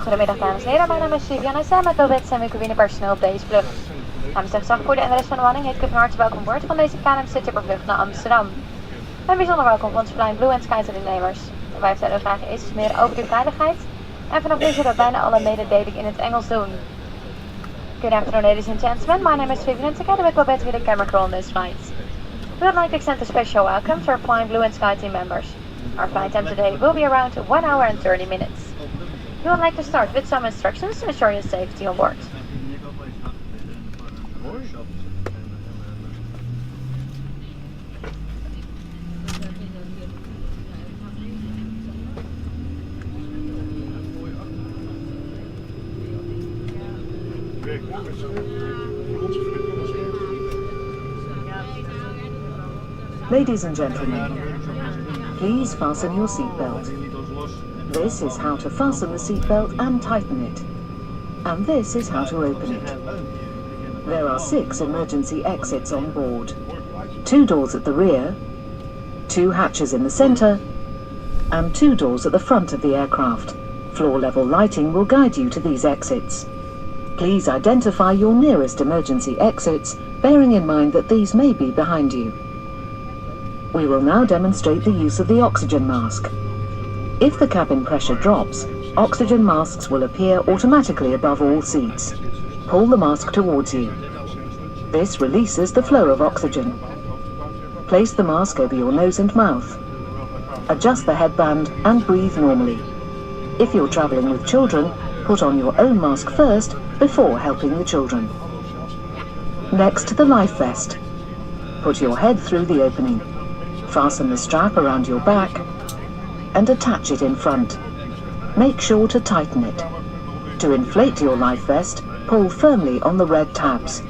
Goedemiddag dames en heren, mijn naam is Vivian en samen met Bobette zijn we cabinepersoneel op deze vlucht. Namens de gezagvoerder en de rest van de manning heet ik u van harte welkom boord van deze KLM Cityhopper vlucht naar Amsterdam. Een bijzonder welkom voor onze Flying Blue and Sky deelnemers. Wij vertellen graag iets meer over de veiligheid en vanaf nu zullen we bijna alle mededelingen in het Engels doen. Good afternoon ladies and gentlemen, my name is Vivian and together with Bobette with a camera crew on this flight. We would like to extend a special welcome to our Flying Blue and Sky team members. Our flight time today will be around 1 hour and 30 minutes. We would like to start with some instructions to ensure your safety on board. Ladies and gentlemen, please fasten your seatbelt. This is how to fasten the seatbelt and tighten it. And this is how to open it. There are 6 emergency exits on board. 2 doors at the rear, 2 hatches in the center, and 2 doors at the front of the aircraft. Floor level lighting will guide you to these exits. Please identify your nearest emergency exits, bearing in mind that these may be behind you. We will now demonstrate the use of the oxygen mask. If the cabin pressure drops, oxygen masks will appear automatically above all seats. Pull the mask towards you. This releases the flow of oxygen. Place the mask over your nose and mouth. Adjust the headband and breathe normally. If you're traveling with children, put on your own mask first before helping the children. Next, the life vest. Put your head through the opening. Fasten the strap around your back and attach it in front. Make sure to tighten it. To inflate your life vest, pull firmly on the red tabs.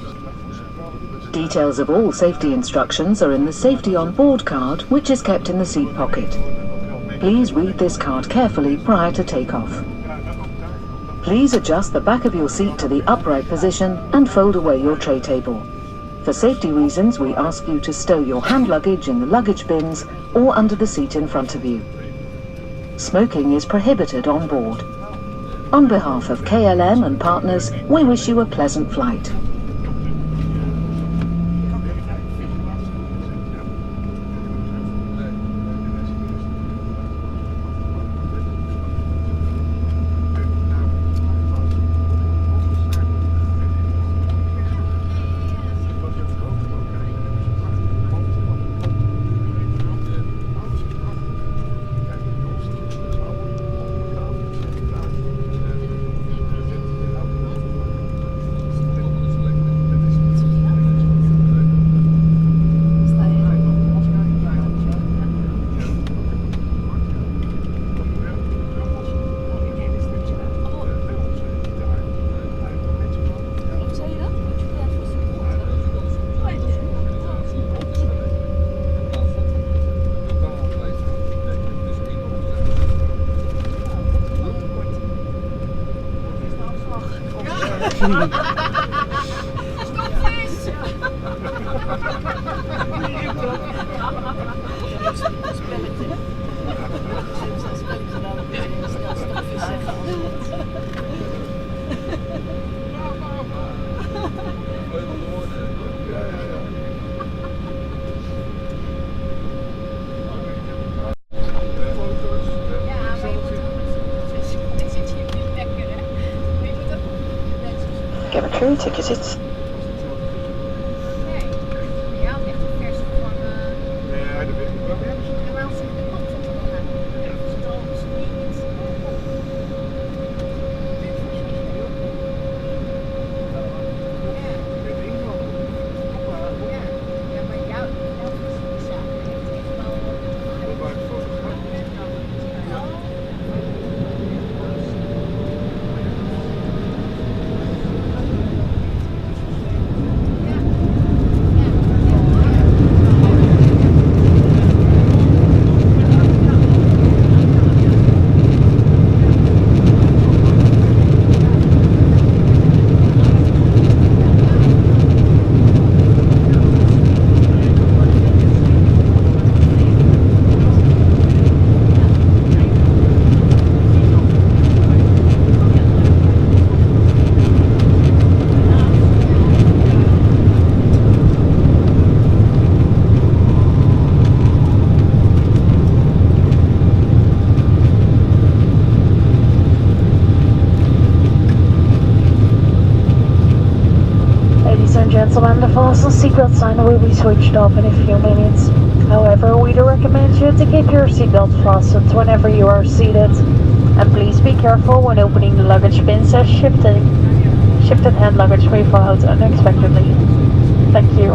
Details of all safety instructions are in the Safety on Board card, which is kept in the seat pocket. Please read this card carefully prior to takeoff. Please adjust the back of your seat to the upright position and fold away your tray table. For safety reasons, we ask you to stow your hand luggage in the luggage bins or under the seat in front of you. Smoking is prohibited on board. On behalf of KLM and partners, we wish you a pleasant flight. Stopvis! Cabin crew, take your seats. gentlemen, the fasten seatbelt sign will be switched off in a few minutes. However, we do recommend you to keep your seatbelt fastened whenever you are seated. And please be careful when opening the luggage bins as shifted hand luggage may fall out unexpectedly. Thank you.